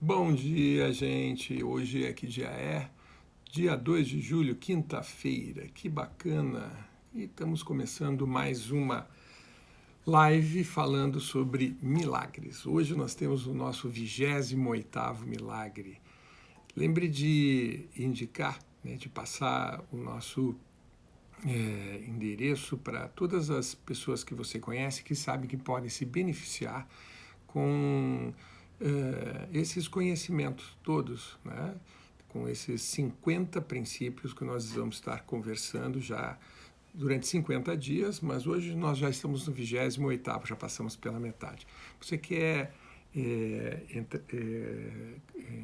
Bom dia, gente. Hoje é que dia é? Dia 2 de julho, quinta-feira. Que bacana. E estamos começando mais uma live falando sobre milagres. Hoje nós temos o nosso 28º milagre. Lembre de indicar, de passar o nosso endereço para todas as pessoas que você conhece que sabem que podem se beneficiar com esses conhecimentos todos, né? Com esses 50 princípios que nós vamos estar conversando já durante 50 dias, mas hoje nós já estamos no 28º, já passamos pela metade. Você quer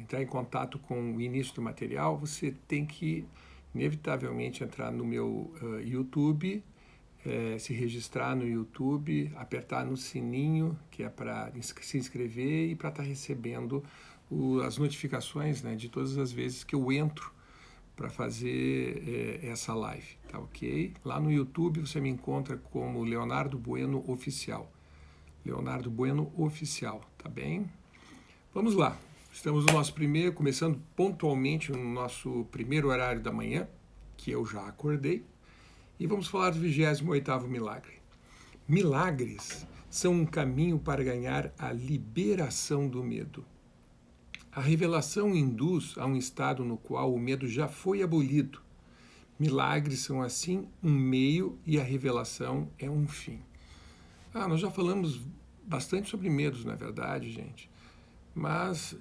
entrar em contato com o início do material, você tem que inevitavelmente entrar no meu YouTube, se registrar no YouTube, apertar no sininho, que é para se inscrever e para estar recebendo as notificações, de todas as vezes que eu entro para fazer essa live, tá ok? Lá no YouTube você me encontra como Leonardo Bueno Oficial. Leonardo Bueno Oficial, tá bem? Vamos lá. Estamos no nosso primeiro, começando pontualmente no nosso primeiro horário da manhã, que eu já acordei, e vamos falar do 28º milagre. Milagres são um caminho para ganhar a liberação do medo. A revelação induz a um estado no qual o medo já foi abolido. Milagres são, assim, um meio e a revelação é um fim. Nós já falamos bastante sobre medos, na verdade, gente. Mas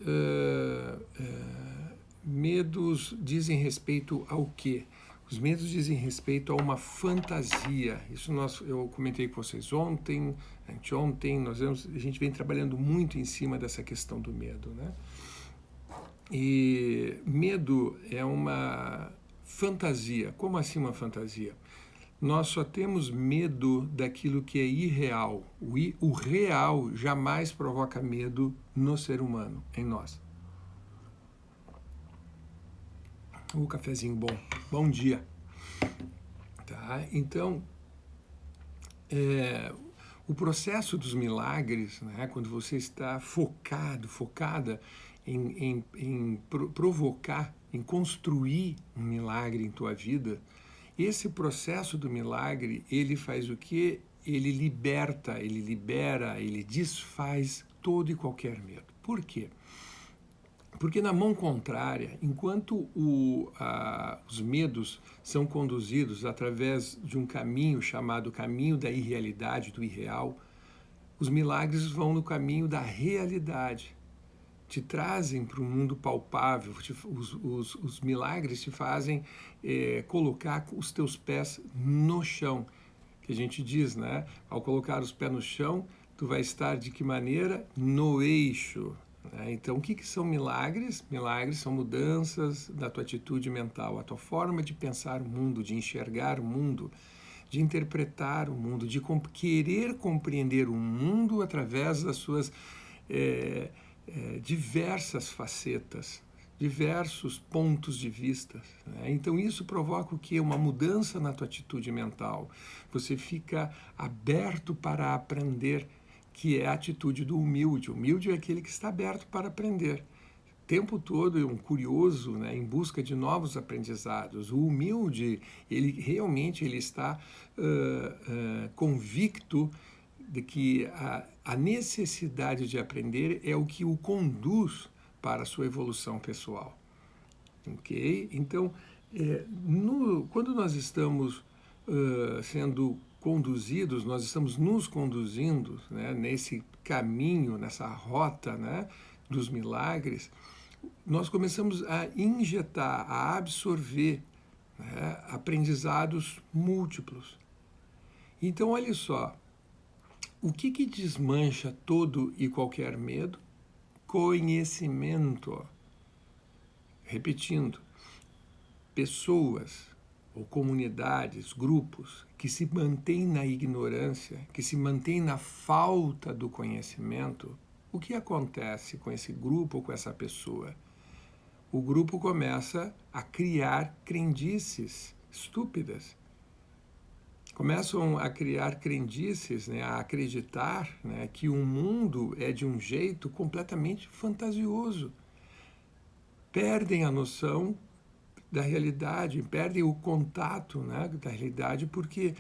medos dizem respeito ao quê? Os medos dizem respeito a uma fantasia. Isso eu comentei com vocês ontem, anteontem, a gente vem trabalhando muito em cima dessa questão do medo, né? E medo é uma fantasia. Como assim uma fantasia? Nós só temos medo daquilo que é irreal. O real jamais provoca medo no ser humano, em nós. Cafezinho bom. Bom dia. Tá? Então, o processo dos milagres, né, quando você está focada em provocar, em construir um milagre em tua vida, esse processo do milagre, ele faz o quê? Ele liberta, ele libera, ele desfaz todo e qualquer medo. Por quê? Porque na mão contrária, enquanto os medos são conduzidos através de um caminho chamado caminho da irrealidade, do irreal, os milagres vão no caminho da realidade. Te trazem para um mundo palpável, os milagres te fazem colocar os teus pés no chão. Que a gente diz, né? Ao colocar os pés no chão, tu vai estar de que maneira? No eixo. Então, o que são milagres? Milagres são mudanças da tua atitude mental, a tua forma de pensar o mundo, de enxergar o mundo, de interpretar o mundo, de querer compreender o mundo através das suas diversas facetas, diversos pontos de vista. Então, isso provoca o quê? Uma mudança na tua atitude mental. Você fica aberto para aprender, que é a atitude do humilde. O humilde é aquele que está aberto para aprender. O tempo todo é um curioso, em busca de novos aprendizados. O humilde, ele realmente está convicto de que a necessidade de aprender é o que o conduz para a sua evolução pessoal. Ok? Então, quando nós estamos sendo conduzidos, nós estamos nos conduzindo, nesse caminho, nessa rota, dos milagres, nós começamos a injetar, a absorver aprendizados múltiplos. Então, olha só, o que desmancha todo e qualquer medo? Conhecimento. Repetindo, pessoas ou comunidades, grupos que se mantêm na ignorância, que se mantêm na falta do conhecimento, o que acontece com esse grupo ou com essa pessoa? O grupo começa a criar crendices estúpidas. Começam a criar crendices, a acreditar que o mundo é de um jeito completamente fantasioso. perdem a noção da realidade, perdem o contato, né, da realidade, porque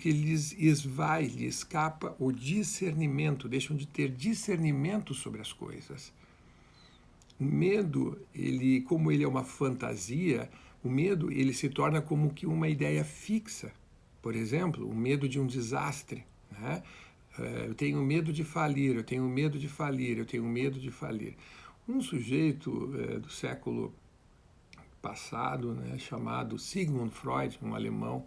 lhes esvai, lhes escapa o discernimento, deixam de ter discernimento sobre as coisas. O medo, como ele é uma fantasia, o medo ele se torna como que uma ideia fixa. Por exemplo, o medo de um desastre, né? Eu tenho medo de falir, eu tenho medo de falir, eu tenho medo de falir. Um sujeito do século passado, né, chamado Sigmund Freud, um alemão,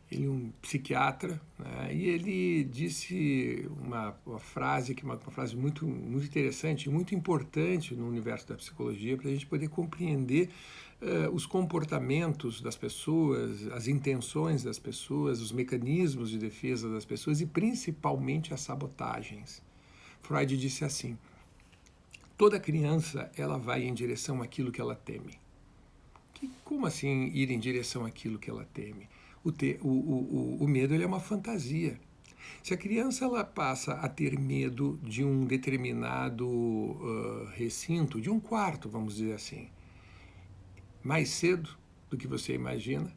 ele é um psiquiatra, né, e ele disse uma frase que uma frase muito interessante, muito importante no universo da psicologia para a gente poder compreender os comportamentos das pessoas, as intenções das pessoas, os mecanismos de defesa das pessoas e principalmente as sabotagens. Freud disse assim: toda criança ela vai em direção àquilo que ela teme. Como assim ir em direção àquilo que ela teme? O medo ele é uma fantasia. Se a criança ela passa a ter medo de um determinado recinto, de um quarto, vamos dizer assim, mais cedo do que você imagina,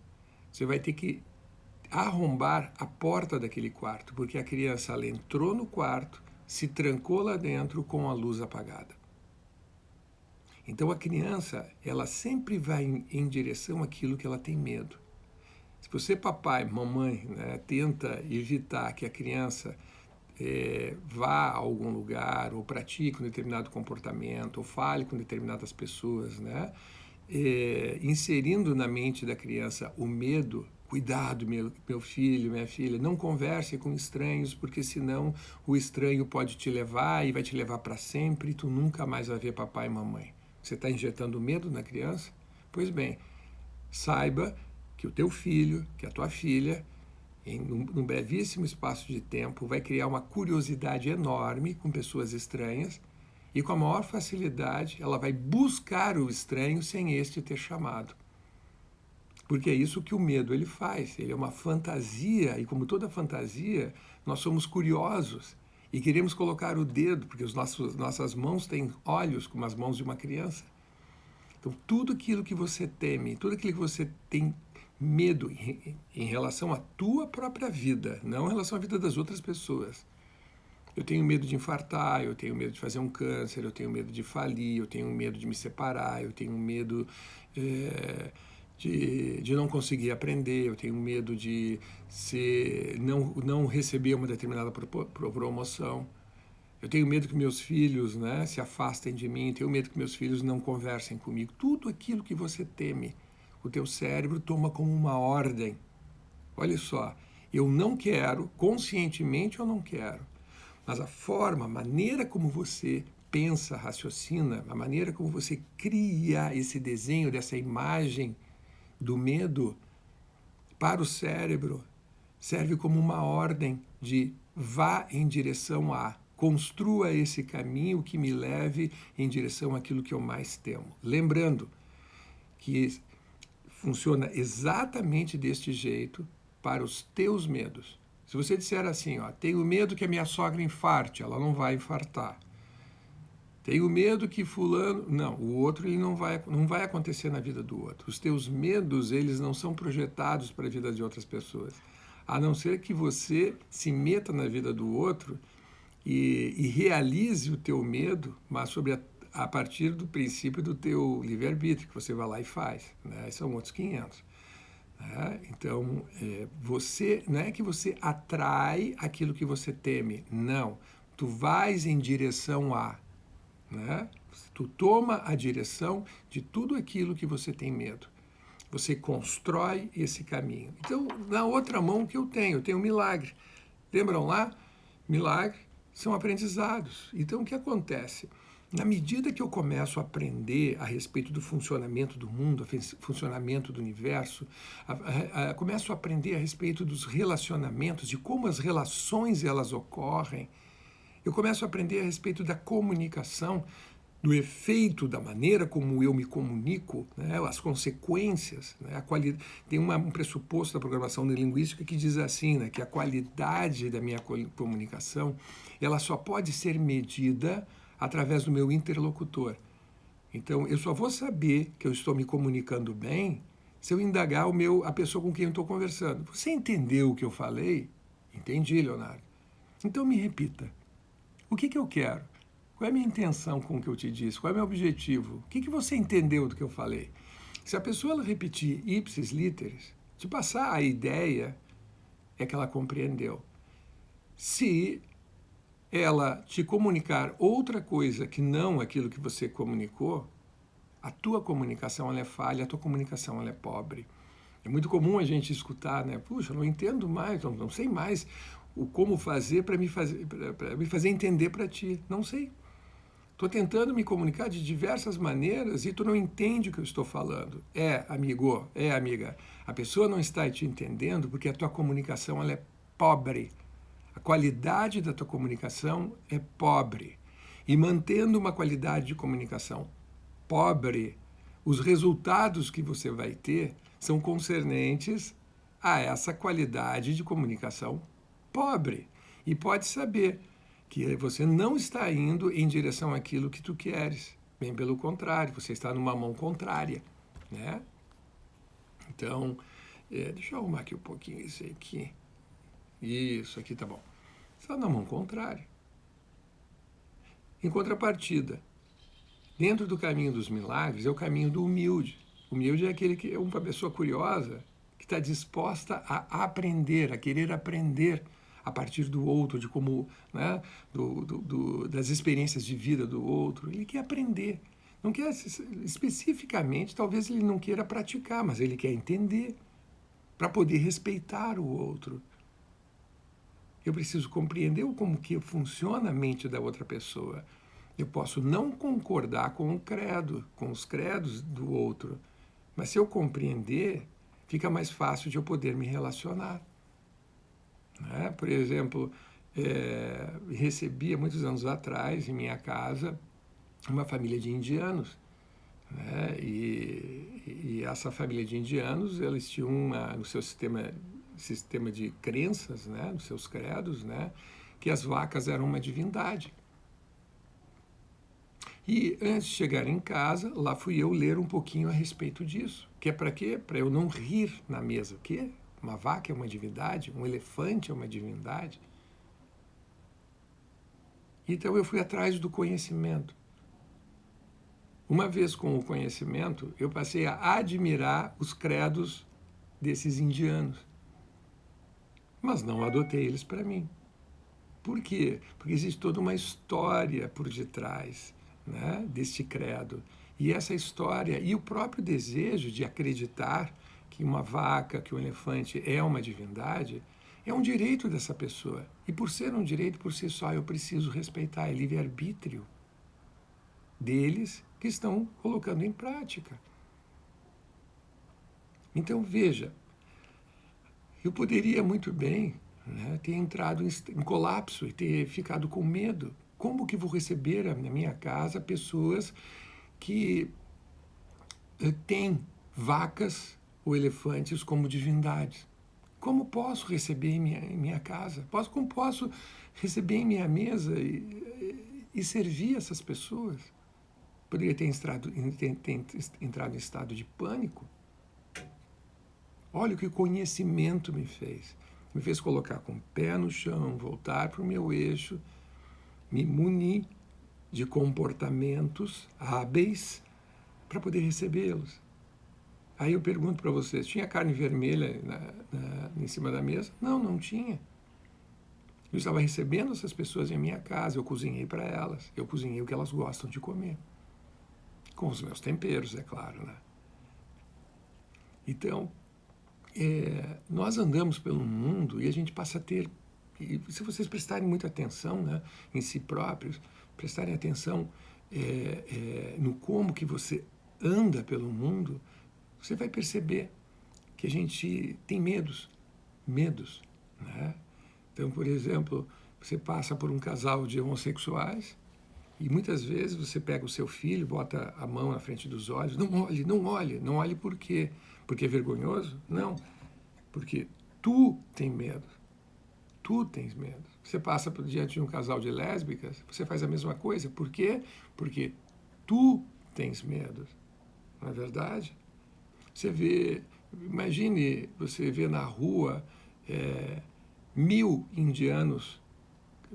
você vai ter que arrombar a porta daquele quarto, porque a criança ela entrou no quarto, se trancou lá dentro com a luz apagada. Então a criança, ela sempre vai em direção àquilo que ela tem medo. Se você, papai, mamãe, né, tenta evitar que a criança vá a algum lugar, ou pratique um determinado comportamento, ou fale com determinadas pessoas, né, inserindo na mente da criança o medo, cuidado, meu filho, minha filha, não converse com estranhos, porque senão o estranho pode te levar e vai te levar para sempre e tu nunca mais vai ver papai e mamãe. Você está injetando medo na criança? Pois bem, saiba que o teu filho, que a tua filha, em um brevíssimo espaço de tempo, vai criar uma curiosidade enorme com pessoas estranhas e com a maior facilidade ela vai buscar o estranho sem este ter chamado. Porque é isso que o medo ele faz, ele é uma fantasia e como toda fantasia, nós somos curiosos e queremos colocar o dedo, porque nossas mãos têm olhos como as mãos de uma criança. Então tudo aquilo que você teme, tudo aquilo que você tem medo em relação à tua própria vida, não em relação à vida das outras pessoas. Eu tenho medo de infartar, eu tenho medo de fazer um câncer, eu tenho medo de falir, eu tenho medo de me separar, eu tenho medo de não conseguir aprender, eu tenho medo de não receber uma determinada promoção. Eu tenho medo que meus filhos, né, se afastem de mim, tenho medo que meus filhos não conversem comigo. Tudo aquilo que você teme, o teu cérebro toma como uma ordem. Olha só, eu não quero, conscientemente eu não quero, mas a maneira como você pensa, raciocina, a maneira como você cria esse desenho dessa imagem do medo para o cérebro serve como uma ordem de vá em direção a, construa esse caminho que me leve em direção àquilo que eu mais temo. Lembrando que funciona exatamente deste jeito para os teus medos. Se você disser assim, ó, tenho medo que a minha sogra infarte, ela não vai infartar. Tenho medo que fulano... Não, o outro ele não vai acontecer na vida do outro. Os teus medos, eles não são projetados para a vida de outras pessoas. A não ser que você se meta na vida do outro e realize o teu medo, mas a partir do princípio do teu livre-arbítrio, que você vai lá e faz. Né? São outros 500. Né? Então, você não é que você atrai aquilo que você teme. Não. Tu vais em direção a... Né? Tu toma a direção de tudo aquilo que você tem medo. Você constrói esse caminho. Então, na outra mão que eu tenho milagre. Lembram lá? Milagre são aprendizados. Então, o que acontece? Na medida que eu começo a aprender a respeito do funcionamento do mundo, funcionamento do universo, começo a aprender a respeito dos relacionamentos, de como as relações elas ocorrem, eu começo a aprender a respeito da comunicação, do efeito, da maneira como eu me comunico, né, as consequências. Né, tem um pressuposto da programação neurolinguística que diz assim, né, que a qualidade da minha comunicação ela só pode ser medida através do meu interlocutor. Então, eu só vou saber que eu estou me comunicando bem se eu indagar a pessoa com quem eu estou conversando. Você entendeu o que eu falei? Entendi, Leonardo. Então me repita. O que eu quero? Qual é a minha intenção com o que eu te disse? Qual é o meu objetivo? O que você entendeu do que eu falei? Se a pessoa ela repetir ipsis literis, te passar a ideia, é que ela compreendeu. Se ela te comunicar outra coisa que não aquilo que você comunicou, a tua comunicação ela é falha, a tua comunicação ela é pobre. É muito comum a gente escutar, né? Puxa, eu não entendo mais, não sei mais o como fazer para me fazer entender para ti. Não sei. Estou tentando me comunicar de diversas maneiras e tu não entende o que eu estou falando. Amigo, amiga, a pessoa não está te entendendo porque a tua comunicação ela é pobre. A qualidade da tua comunicação é pobre. E mantendo uma qualidade de comunicação pobre, os resultados que você vai ter são concernentes a essa qualidade de comunicação pobre. E pode saber que você não está indo em direção àquilo que tu queres. Bem pelo contrário, você está numa mão contrária, né? Então, deixa eu arrumar aqui um pouquinho isso aqui. Isso aqui tá bom. Você está na mão contrária. Em contrapartida, dentro do caminho dos milagres é o caminho do humilde. O humilde é aquele que é uma pessoa curiosa, que está disposta a aprender, a querer aprender a partir do outro, de como, né, das experiências de vida do outro. Ele quer aprender. Não quer especificamente, talvez ele não queira praticar, mas ele quer entender para poder respeitar o outro. Eu preciso compreender como que funciona a mente da outra pessoa. Eu posso não concordar com o credo, com os credos do outro, mas se eu compreender, fica mais fácil de eu poder me relacionar. Né? Por exemplo, recebi há muitos anos atrás, em minha casa, uma família de indianos. Né? E essa família de indianos, eles tinham no seu sistema de crenças, né? Nos seus credos, né? Que as vacas eram uma divindade. E antes de chegar em casa, lá fui eu ler um pouquinho a respeito disso. Que é para quê? Para eu não rir na mesa. O quê? Uma vaca é uma divindade? Um elefante é uma divindade? Então eu fui atrás do conhecimento. Uma vez com o conhecimento, eu passei a admirar os credos desses indianos. Mas não adotei eles para mim. Por quê? Porque existe toda uma história por detrás, né, deste credo. E essa história e o próprio desejo de acreditar que uma vaca, que um elefante é uma divindade, é um direito dessa pessoa. E por ser um direito por si só, eu preciso respeitar o livre-arbítrio deles que estão colocando em prática. Então, veja, eu poderia muito bem, né, ter entrado em colapso e ter ficado com medo. Como que vou receber na minha casa pessoas que têm vacas ou elefantes como divindades? Como posso receber em minha casa? Como posso receber em minha mesa e servir essas pessoas? Poderia ter entrado em estado de pânico. Olha o que o conhecimento me fez. Me fez colocar com o pé no chão, voltar para o meu eixo, me munir de comportamentos hábeis para poder recebê-los. Aí eu pergunto para vocês, tinha carne vermelha em cima da mesa? Não, não tinha. Eu estava recebendo essas pessoas em minha casa, eu cozinhei para elas, eu cozinhei o que elas gostam de comer. Com os meus temperos, é claro, né? Então, nós andamos pelo mundo e a gente passa a ter, e se vocês prestarem muita atenção, né, em si próprios, prestarem atenção no como que você anda pelo mundo, você vai perceber que a gente tem medos, né? Então, por exemplo, você passa por um casal de homossexuais e muitas vezes você pega o seu filho, bota a mão na frente dos olhos, não olhe, não olhe, não olhe por quê? Porque é vergonhoso? Não, porque tu tem medo. Tu tens medo. Você passa por diante de um casal de lésbicas, você faz a mesma coisa. Por quê? Porque tu tens medo, não é verdade? Você vê, imagine, você vê na rua 1000 indianos,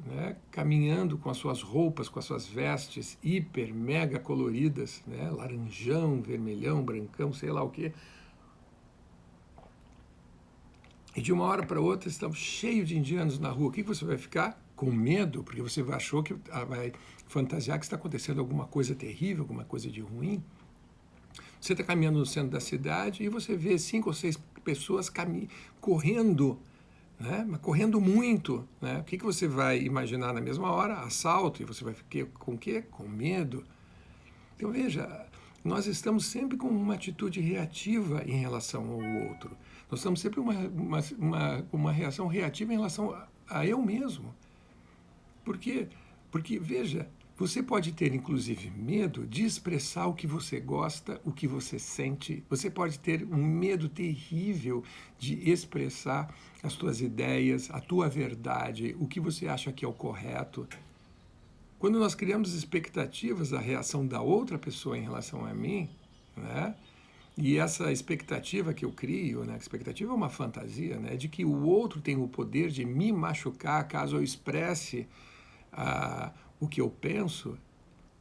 né, caminhando com as suas roupas, com as suas vestes hiper, mega coloridas, né, laranjão, vermelhão, brancão, sei lá o quê. E de uma hora para outra estamos cheios de indianos na rua. O que você vai ficar? Com medo, porque você achou que vai fantasiar que está acontecendo alguma coisa terrível, alguma coisa de ruim. Você está caminhando no centro da cidade e você vê 5 ou 6 pessoas correndo, né? Mas correndo muito. Né? O que você vai imaginar na mesma hora? Assalto. E você vai ficar com o quê? Com medo. Então, veja, nós estamos sempre com uma atitude reativa em relação ao outro. Nós estamos sempre uma reação reativa em relação a eu mesmo. Por quê? Porque, veja, você pode ter, inclusive, medo de expressar o que você gosta, o que você sente. Você pode ter um medo terrível de expressar as suas ideias, a tua verdade, o que você acha que é o correto. Quando nós criamos expectativas da reação da outra pessoa em relação a mim, né? E essa expectativa que eu crio, né? A expectativa é uma fantasia, né? De que o outro tem o poder de me machucar caso eu expresse o que eu penso.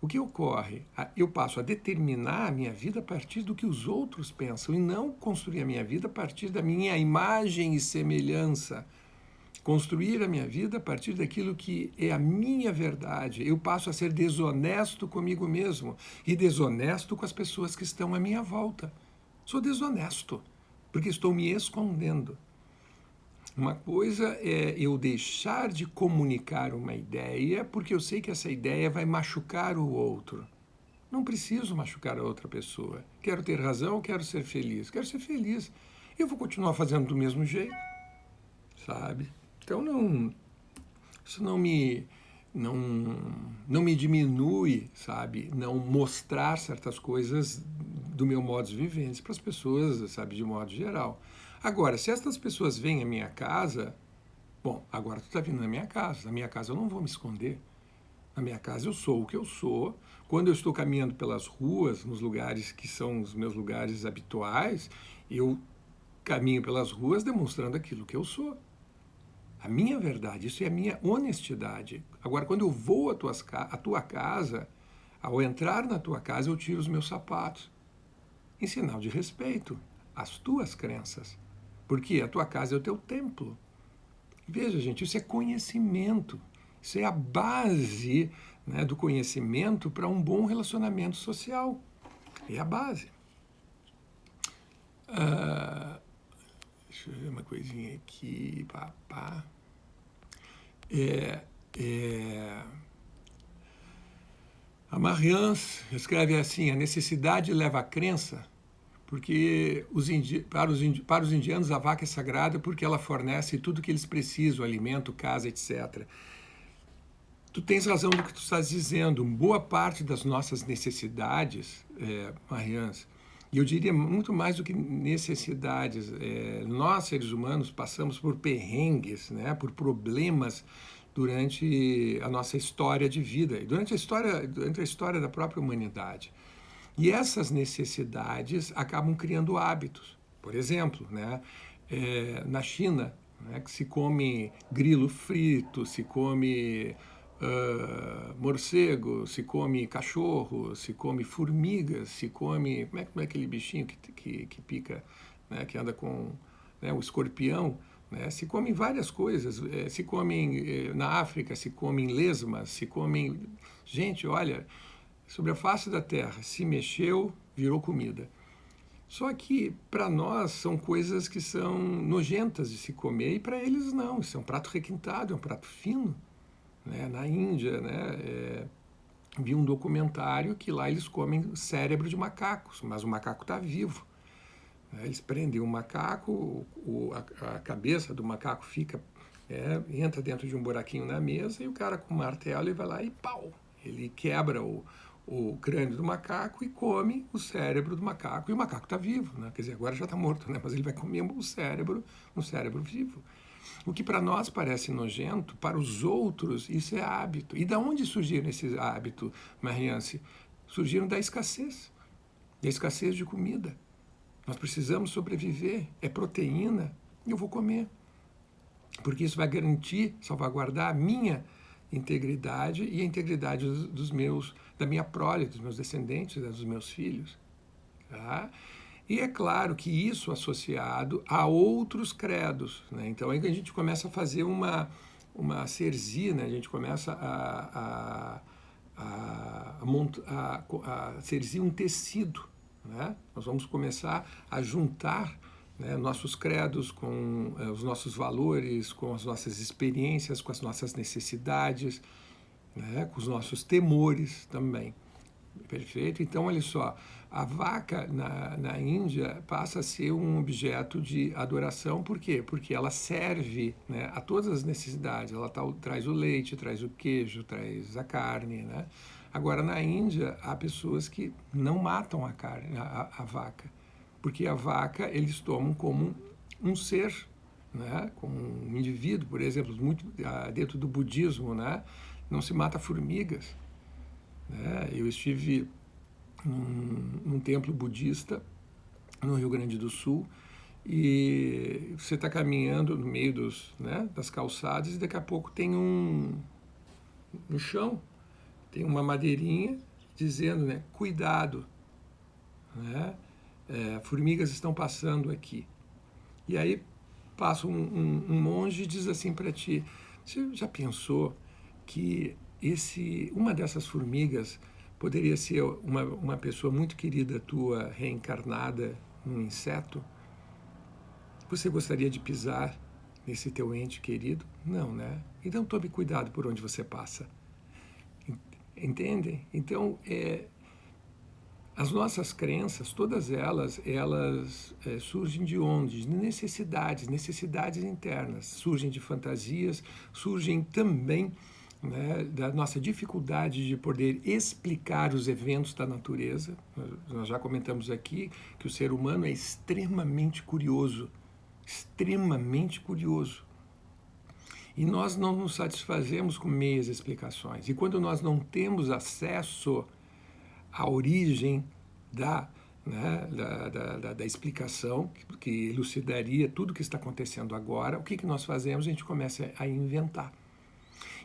O que ocorre? Eu passo a determinar a minha vida a partir do que os outros pensam e não construir a minha vida a partir da minha imagem e semelhança. Construir a minha vida a partir daquilo que é a minha verdade. Eu passo a ser desonesto comigo mesmo e desonesto com as pessoas que estão à minha volta. Sou desonesto, porque estou me escondendo. Uma coisa é eu deixar de comunicar uma ideia porque eu sei que essa ideia vai machucar o outro. Não preciso machucar a outra pessoa. Quero ter razão, quero ser feliz. Quero ser feliz. Eu vou continuar fazendo do mesmo jeito, sabe? Então isso não me diminui, sabe? Não mostrar certas coisas do meu modo de viver para as pessoas, sabe, de modo geral. Agora, se essas pessoas vêm à minha casa, bom, agora tu está vindo na minha casa. Na minha casa eu não vou me esconder. Na minha casa eu sou o que eu sou. Quando eu estou caminhando pelas ruas, nos lugares que são os meus lugares habituais, eu caminho pelas ruas demonstrando aquilo que eu sou. A minha verdade, isso é a minha honestidade. Agora, quando eu vou à tua casa, ao entrar na tua casa, eu tiro os meus sapatos, em sinal de respeito às tuas crenças. Porque a tua casa é o teu templo. Veja, gente, isso é conhecimento. Isso é a base, né, do conhecimento para um bom relacionamento social. É a base. Deixa eu ver uma coisinha aqui. Papá. A Marians escreve assim: a necessidade leva à crença, porque para os indianos a vaca é sagrada porque ela fornece tudo o que eles precisam, alimento, casa, etc. Tu tens razão no que tu estás dizendo. Boa parte das nossas necessidades, Marians, e eu diria muito mais do que necessidades, nós, seres humanos, passamos por perrengues, né, por problemas durante a nossa história de vida, e durante a história da própria humanidade. E essas necessidades acabam criando hábitos. Por exemplo, né, na China, né, que se come grilo frito, se come morcego, se come cachorro, se come formigas, se come... Como é aquele bichinho que pica, né, que anda com, né, o escorpião? Né, se comem várias coisas. Se comem na África, se comem lesmas, se comem... Gente, olha, sobre a face da terra, se mexeu, virou comida. Só que, para nós, são coisas que são nojentas de se comer e para eles não. Isso é um prato requintado, é um prato fino. Né? Na Índia, né, vi um documentário que lá eles comem cérebro de macacos, mas o macaco está vivo. Eles prendem o macaco, a cabeça do macaco entra dentro de um buraquinho na mesa e o cara com um martelo ele vai lá e pau! Ele quebra o crânio do macaco e come o cérebro do macaco. E o macaco está vivo, né? Quer dizer, agora já está morto, né? Mas ele vai comer um cérebro vivo. O que para nós parece nojento, para os outros isso é hábito. E da onde surgiram esses hábitos, Mariance? Surgiram da escassez de comida. Nós precisamos sobreviver, é proteína, eu vou comer. Porque isso vai garantir, salvaguardar a minha integridade e a integridade da minha prole, dos meus descendentes, dos meus filhos. Tá? E é claro que isso associado a outros credos. Né? Então aí que a gente começa a fazer uma cerzi, né? A gente começa a cerzir um tecido. Né? Nós vamos começar a juntar, né, nossos credos com os nossos valores, com as nossas experiências, com as nossas necessidades, né, com os nossos temores também. Perfeito? Então, olha só, a vaca na Índia passa a ser um objeto de adoração, por quê? Porque ela serve, né, a todas as necessidades, ela traz o leite, traz o queijo, traz a carne, né? Agora, na Índia, há pessoas que não matam a vaca, porque a vaca eles tomam como um ser, né, como um indivíduo, por exemplo, dentro do budismo, né, não se mata formigas. Né? Eu estive num templo budista no Rio Grande do Sul e você está caminhando no meio das calçadas e daqui a pouco tem no chão, tem uma madeirinha dizendo, né, cuidado, né? Formigas estão passando aqui. E aí passa um monge e diz assim para ti, você já pensou que uma dessas formigas poderia ser uma pessoa muito querida tua, reencarnada num inseto? Você gostaria de pisar nesse teu ente querido? Não, né? Então tome cuidado por onde você passa. Entendem? Então, as nossas crenças, todas elas surgem de onde? De necessidades internas, surgem de fantasias, surgem também, né, da nossa dificuldade de poder explicar os eventos da natureza. Nós já comentamos aqui que o ser humano é extremamente curioso, extremamente curioso. E nós não nos satisfazemos com meias explicações. E quando nós não temos acesso à origem da explicação, que elucidaria tudo o que está acontecendo agora, o que nós fazemos? A gente começa a inventar.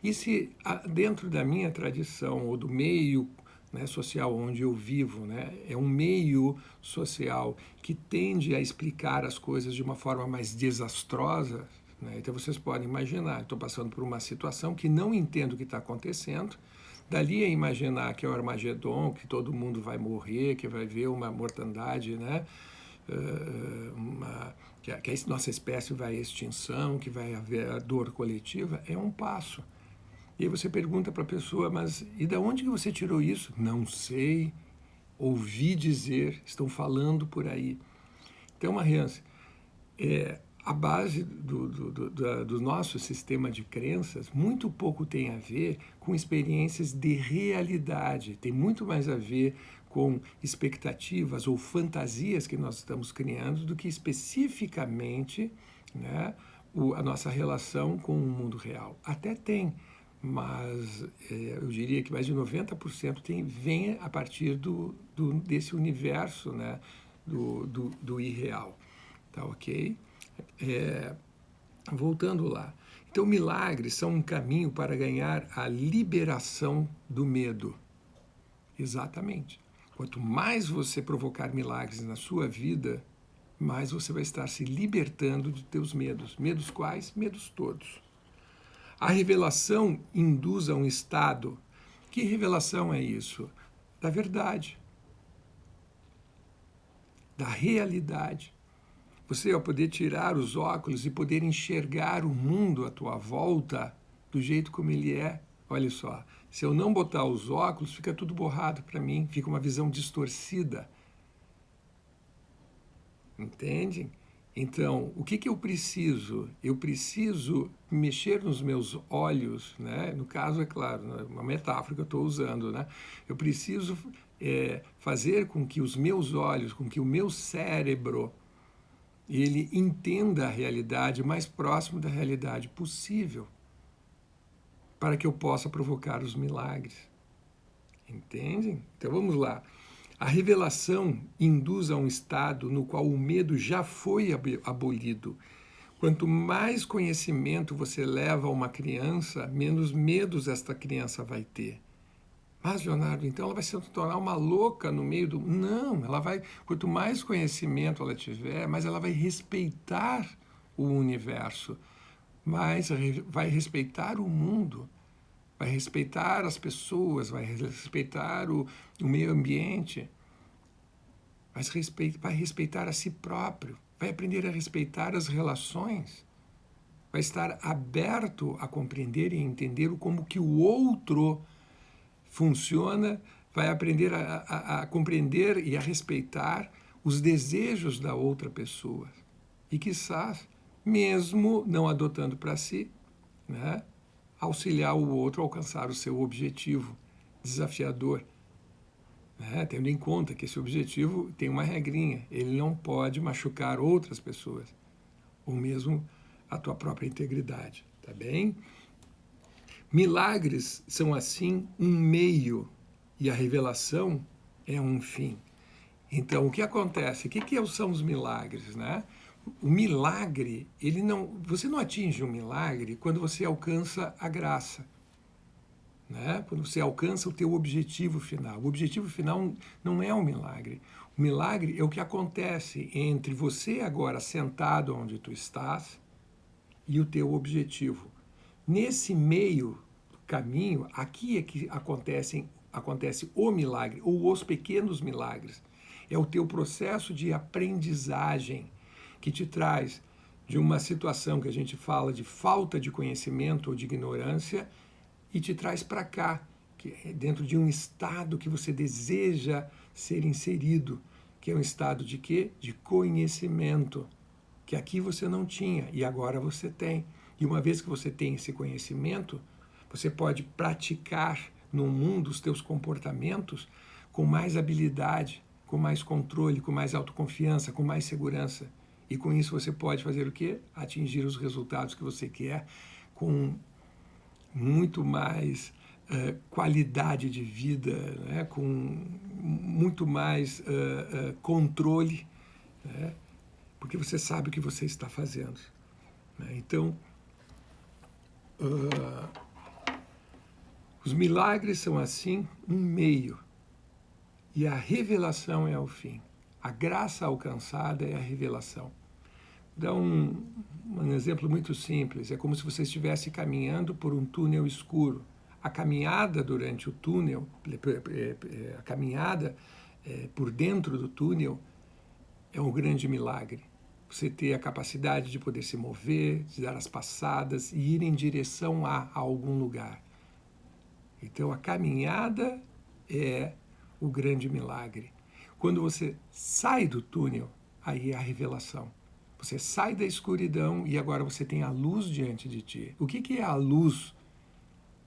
E se dentro da minha tradição ou do meio, né, social onde eu vivo, né, é um meio social que tende a explicar as coisas de uma forma mais desastrosa, né, então vocês podem imaginar, estou passando por uma situação que não entendo o que está acontecendo, dali a imaginar que é o Armagedon, que todo mundo vai morrer, que vai haver uma mortandade, né, que a nossa espécie vai à extinção, que vai haver a dor coletiva, é um passo. E aí você pergunta para a pessoa, mas e de onde que você tirou isso? Não sei, ouvi dizer, estão falando por aí. Então, Mariana, a base do nosso sistema de crenças muito pouco tem a ver com experiências de realidade, tem muito mais a ver com expectativas ou fantasias que nós estamos criando do que especificamente, né, a nossa relação com o mundo real. Até tem, mas eu diria que mais de 90% vem a partir desse universo, né, do irreal. Tá ok? Voltando lá. Então, milagres são um caminho para ganhar a liberação do medo. Exatamente. Quanto mais você provocar milagres na sua vida, mais você vai estar se libertando de teus medos. Medos quais? Medos todos. A revelação induz a um estado. Que revelação é isso? Da verdade. Da realidade. Você, ao poder tirar os óculos e poder enxergar o mundo à tua volta do jeito como ele é, olha só, se eu não botar os óculos, fica tudo borrado para mim, fica uma visão distorcida. Entendem? Então, o que eu preciso? Eu preciso mexer nos meus olhos, né? No caso, é claro, uma metáfora que eu estou usando, né? Eu preciso fazer com que os meus olhos, com que o meu cérebro, ele entenda a realidade mais próximo da realidade possível, para que eu possa provocar os milagres. Entendem? Então vamos lá. A revelação induz a um estado no qual o medo já foi abolido. Quanto mais conhecimento você leva a uma criança, menos medos esta criança vai ter. Mas, Leonardo, então ela vai se tornar uma louca no meio do... Não, ela vai... Quanto mais conhecimento ela tiver, mais ela vai respeitar o universo, mais vai respeitar o mundo, vai respeitar as pessoas, vai respeitar o meio ambiente, vai respeitar a si próprio, vai aprender a respeitar as relações, vai estar aberto a compreender e entender como que o outro funciona, vai aprender a compreender e a respeitar os desejos da outra pessoa. E, quizás, mesmo não adotando para si, né, auxiliar o outro a alcançar o seu objetivo desafiador. Né, tendo em conta que esse objetivo tem uma regrinha, ele não pode machucar outras pessoas, ou mesmo a tua própria integridade, tá bem? Milagres são, assim, um meio e a revelação é um fim. Então, o que acontece? O que são os milagres, né? O milagre, você não atinge um milagre quando você alcança a graça, né? Quando você alcança o teu objetivo final. O objetivo final não é um milagre. O milagre é o que acontece entre você agora sentado onde tu estás e o teu objetivo. Nesse meio caminho, aqui é que acontece o milagre, ou os pequenos milagres. É o teu processo de aprendizagem que te traz de uma situação que a gente fala de falta de conhecimento ou de ignorância e te traz para cá, que é dentro de um estado que você deseja ser inserido, que é um estado de quê? De conhecimento, que aqui você não tinha e agora você tem. E uma vez que você tem esse conhecimento, você pode praticar no mundo os teus comportamentos com mais habilidade, com mais controle, com mais autoconfiança, com mais segurança. E com isso você pode fazer o quê? Atingir os resultados que você quer com muito mais qualidade de vida, né? Com muito mais controle, né? Porque você sabe o que você está fazendo. Né? Então, os milagres são, assim, um meio. E a revelação é o fim. A graça alcançada é a revelação. Dá um exemplo muito simples. É como se você estivesse caminhando por um túnel escuro. A caminhada durante o túnel, a caminhada por dentro do túnel é um grande milagre. Você ter a capacidade de poder se mover, de dar as passadas e ir em direção a algum lugar. Então, a caminhada é o grande milagre. Quando você sai do túnel, aí é a revelação. Você sai da escuridão e agora você tem a luz diante de ti. O que é a luz?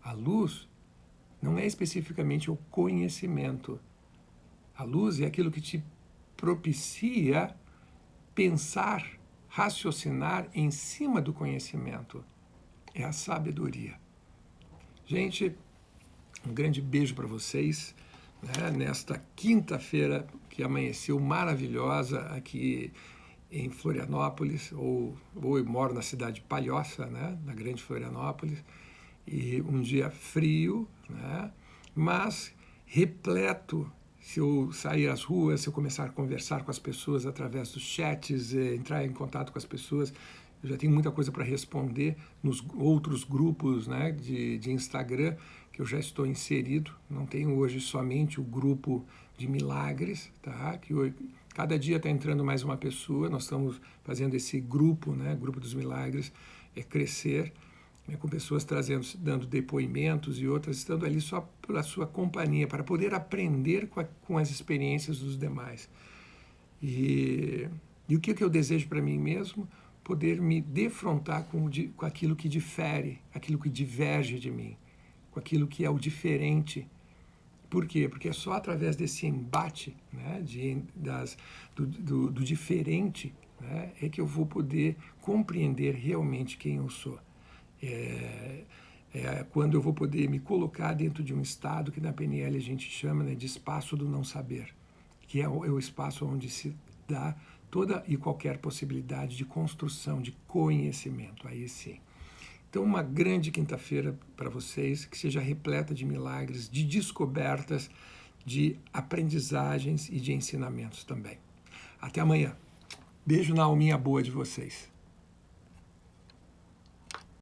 A luz não é especificamente o conhecimento. A luz é aquilo que te propicia pensar, raciocinar em cima do conhecimento. É a sabedoria. Gente, um grande beijo para vocês, né, nesta quinta-feira que amanheceu maravilhosa aqui em Florianópolis, ou eu moro na cidade de Palhoça, né, na grande Florianópolis, e um dia frio, né, mas repleto. Se eu sair às ruas, se eu começar a conversar com as pessoas através dos chats, entrar em contato com as pessoas, eu já tenho muita coisa para responder nos outros grupos, né, de Instagram, que eu já estou inserido. Não tenho hoje somente o grupo de milagres, tá? Que hoje, cada dia está entrando mais uma pessoa, nós estamos fazendo esse grupo, né, grupo dos milagres, crescer, né, com pessoas dando depoimentos e outras estando ali só pela sua companhia, para poder aprender com as experiências dos demais. E o que eu desejo para mim mesmo? Poder me defrontar com aquilo que difere, aquilo que diverge de mim, com aquilo que é o diferente. Por quê? Porque é só através desse embate, né, do diferente, né, é que eu vou poder compreender realmente quem eu sou. É quando eu vou poder me colocar dentro de um estado que na PNL a gente chama, né, de espaço do não saber, que é o espaço onde se dá toda e qualquer possibilidade de construção, de conhecimento, aí sim. Então, uma grande quinta-feira para vocês, que seja repleta de milagres, de descobertas, de aprendizagens e de ensinamentos também. Até amanhã. Beijo na alminha boa de vocês.